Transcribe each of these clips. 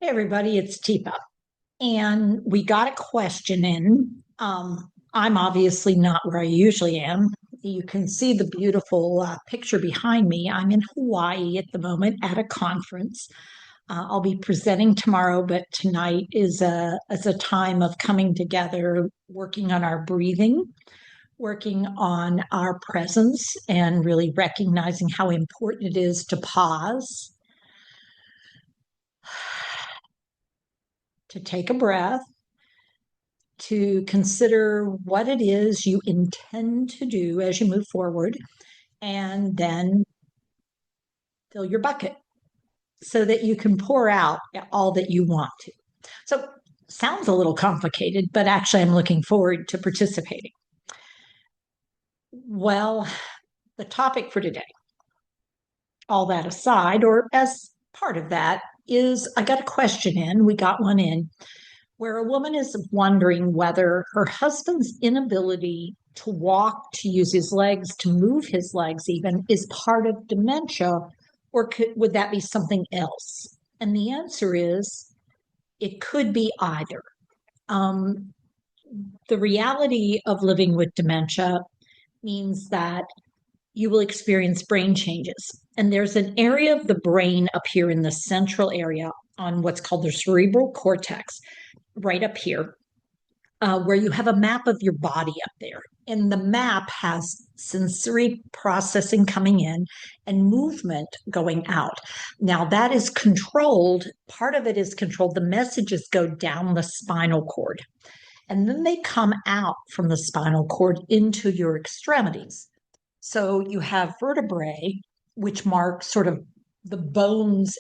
Hey everybody, it's Teepa. And we got a question in. I'm obviously not where I usually am. You can see the beautiful picture behind me. I'm in Hawaii at the moment at a conference. I'll be presenting tomorrow, but tonight is a time of coming together, working on our breathing, working on our presence, and really recognizing how important it is to pause, to take a breath, to consider what it is you intend to do as you move forward, and then fill your bucket so that you can pour out all that you want to. So, sounds a little complicated, but actually, I'm looking forward to participating. Well, the topic for today, all that aside, or as part of that, is I got a question in. We got one in where a woman is wondering whether her husband's inability to walk, to use his legs, to move his legs even, is part of dementia, or would that be something else? And the answer is it could be either. Um, the reality of living with dementia means that you will experience brain changes. And there's an area of the brain up here in the central area on what's called the cerebral cortex, right up here, where you have a map of your body up there. And the map has sensory processing coming in and movement going out. Now, that is controlled. Part of it is controlled. The messages go down the spinal cord, and then they come out from the spinal cord into your extremities. So you have vertebrae, which mark sort of the bones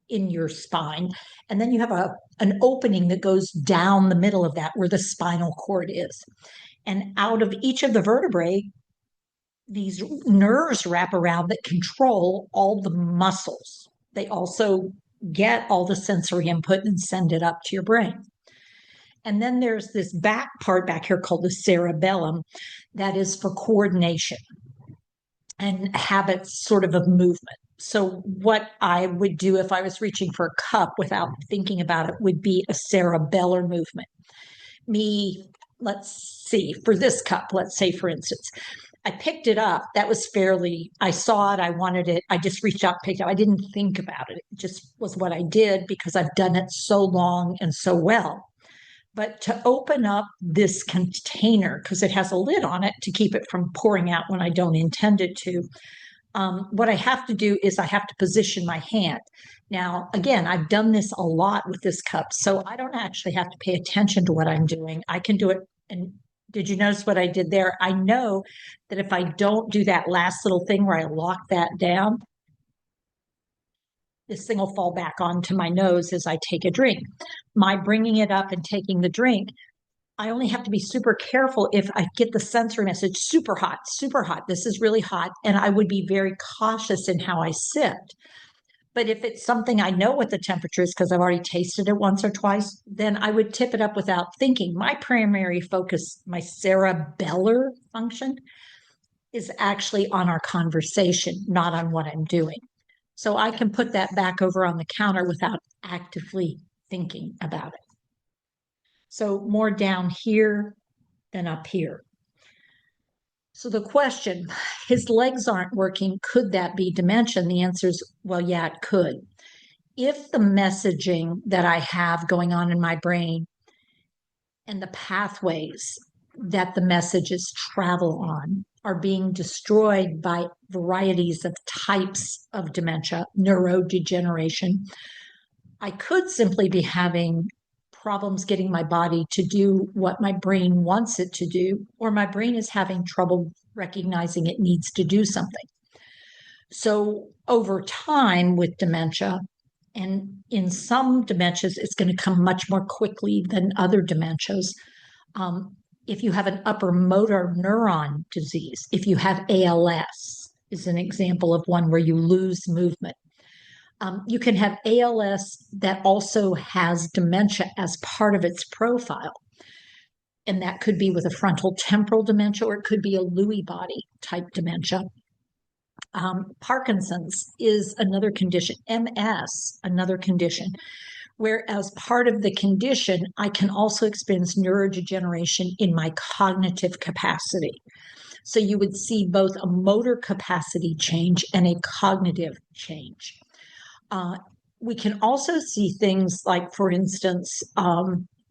in your spine. And then you have an opening that goes down the middle of that where the spinal cord is. And out of each of the vertebrae, these nerves wrap around that control all the muscles. They also get all the sensory input and send it up to your brain. And then there's this back part back here called the cerebellum that is for coordination and habits sort of movement. So what I would do if I was reaching for a cup without thinking about it would be a cerebellar movement. Me, let's see, for this cup, let's say for instance, I picked it up. That was fairly, I saw it, I wanted it. I just reached out, picked it up. I didn't think about it. It just was what I did because I've done it so long and so well. But to open up this container, because it has a lid on it to keep it from pouring out when I don't intend it to, what I have to do is I have to position my hand. Now, again, I've done this a lot with this cup, so I don't actually have to pay attention to what I'm doing. I can do it. And did you notice what I did there? I know that if I don't do that last little thing where I lock that down, this thing will fall back onto my nose as I take a drink. My bringing it up and taking the drink, I only have to be super careful if I get the sensory message super hot, super hot. This is really hot. And I would be very cautious in how I sit. But if it's something I know what the temperature is because I've already tasted it once or twice, then I would tip it up without thinking. My primary focus, my cerebellar function, is actually on our conversation, not on what I'm doing. So I can put that back over on the counter without actively thinking about it. So more down here than up here. So the question, his legs aren't working, could that be dementia? And the answer is, well, yeah, it could. If the messaging that I have going on in my brain and the pathways that the messages travel on are being destroyed by varieties of types of dementia, neurodegeneration, I could simply be having problems getting my body to do what my brain wants it to do, or my brain is having trouble recognizing it needs to do something. So, over time with dementia, and in some dementias, it's going to come much more quickly than other dementias. If you have an upper motor neuron disease, if you have ALS, is an example of one where you lose movement. You can have ALS that also has dementia as part of its profile. And that could be with a frontal temporal dementia, or it could be a Lewy body type dementia. Parkinson's is another condition, MS, another condition, where as part of the condition, I can also experience neurodegeneration in my cognitive capacity. So you would see both a motor capacity change and a cognitive change. Uh, we can also see things like, for instance,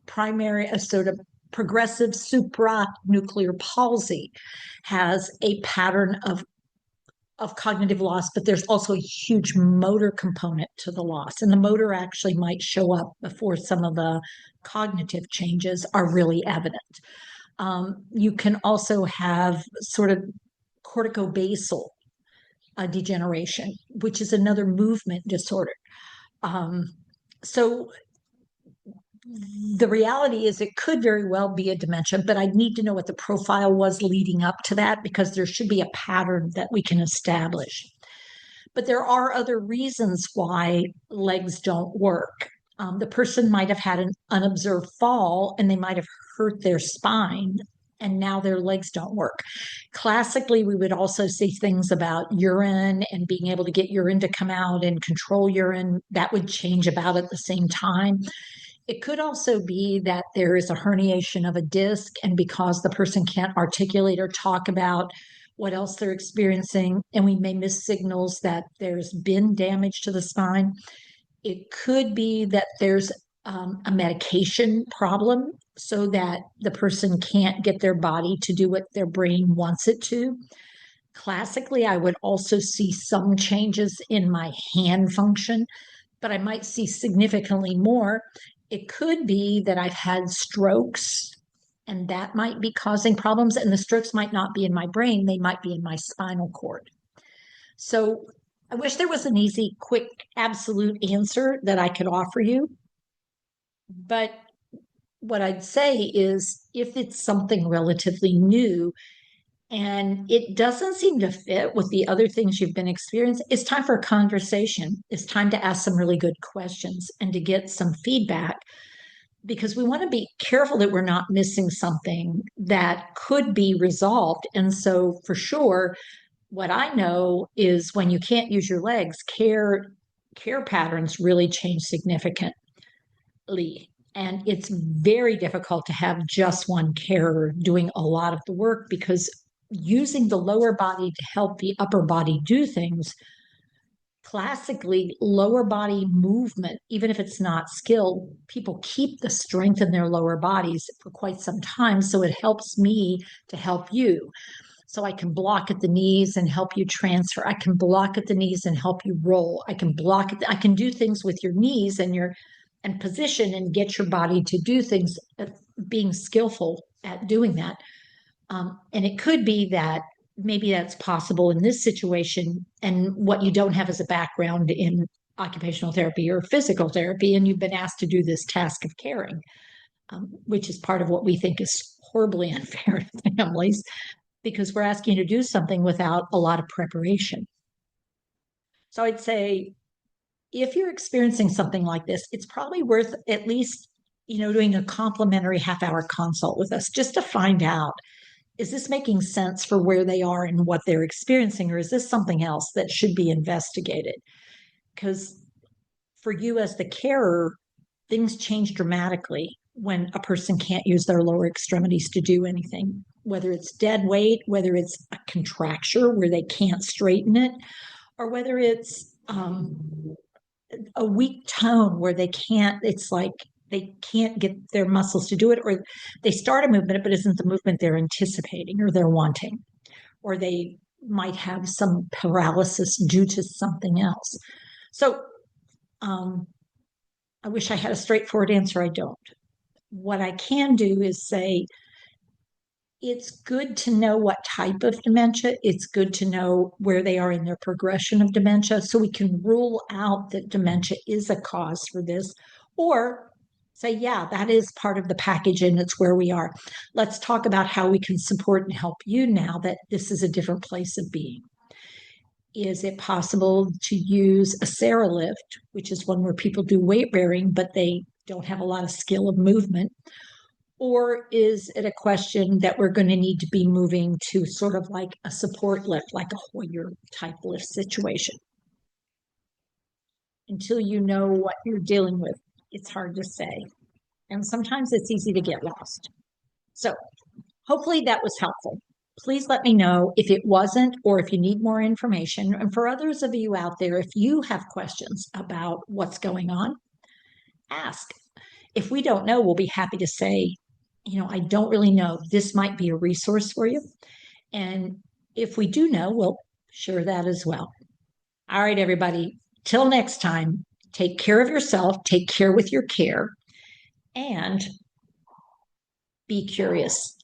primary sort of progressive supranuclear palsy has a pattern of cognitive loss, but there's also a huge motor component to the loss. And the motor actually might show up before some of the cognitive changes are really evident. You can also have sort of corticobasal degeneration, which is another movement disorder. Um, so the reality is it could very well be a dementia, but I need to know what the profile was leading up to that because there should be a pattern that we can establish. But there are other reasons why legs don't work. The person might have had an unobserved fall and they might have hurt their spine and now their legs don't work. Classically, we would also see things about urine and being able to get urine to come out and control urine. That would change about at the same time. It could also be that there is a herniation of a disc, and because the person can't articulate or talk about what else they're experiencing, and we may miss signals that there's been damage to the spine. It could be that there's a medication problem so that the person can't get their body to do what their brain wants it to. Classically, I would also see some changes in my hand function, but I might see significantly more. It could be that I've had strokes and that might be causing problems. And the strokes might not be in my brain, they might be in my spinal cord. So I wish there was an easy, quick, absolute answer that I could offer you. But what I'd say is if it's something relatively new and it doesn't seem to fit with the other things you've been experiencing, it's time for a conversation. It's time to ask some really good questions and to get some feedback because we want to be careful that we're not missing something that could be resolved. And so, for sure, what I know is when you can't use your legs, care patterns really change significantly. And it's very difficult to have just one carer doing a lot of the work because using the lower body to help the upper body do things, classically, lower body movement, even if it's not skilled, people keep the strength in their lower bodies for quite some time. So it helps me to help you. So I can block at the knees and help you transfer. I can block at the knees and help you roll. I can block I can do things with your knees and your and position and get your body to do things, being skillful at doing that. And it could be that maybe that's possible in this situation. And what you don't have is a background in occupational therapy or physical therapy, and you've been asked to do this task of caring, which is part of what we think is horribly unfair to families because we're asking you to do something without a lot of preparation. So I'd say if you're experiencing something like this, it's probably worth at least, doing a complimentary half-hour consult with us just to find out, is this making sense for where they are and what they're experiencing, or is this something else that should be investigated? Because for you as the carer, things change dramatically when a person can't use their lower extremities to do anything, whether it's dead weight, whether it's a contracture where they can't straighten it, or whether it's a weak tone where it's like they can't get their muscles to do it, or they start a movement, but isn't the movement they're anticipating or they're wanting, or they might have some paralysis due to something else. So I wish I had a straightforward answer. I don't. What I can do is say, it's good to know what type of dementia. It's good to know where they are in their progression of dementia so we can rule out that dementia is a cause for this, or say, yeah, that is part of the package and it's where we are. Let's talk about how we can support and help you now that this is a different place of being. Is it possible to use a Sarah lift, which is one where people do weight bearing, but they don't have a lot of skill of movement? Or is it a question that we're going to need to be moving to sort of like a support lift, like a Hoyer type lift situation? Until you know what you're dealing with. It's hard to say. And sometimes it's easy to get lost. So hopefully that was helpful. Please let me know if it wasn't or if you need more information. And for others of you out there, if you have questions about what's going on, ask. If we don't know, we'll be happy to say, I don't really know. This might be a resource for you. And if we do know, we'll share that as well. All right, everybody. Till next time, take care of yourself, take care with your care, and be curious.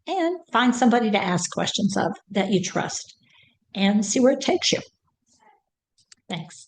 And find somebody to ask questions of that you trust and see where it takes you. Thanks.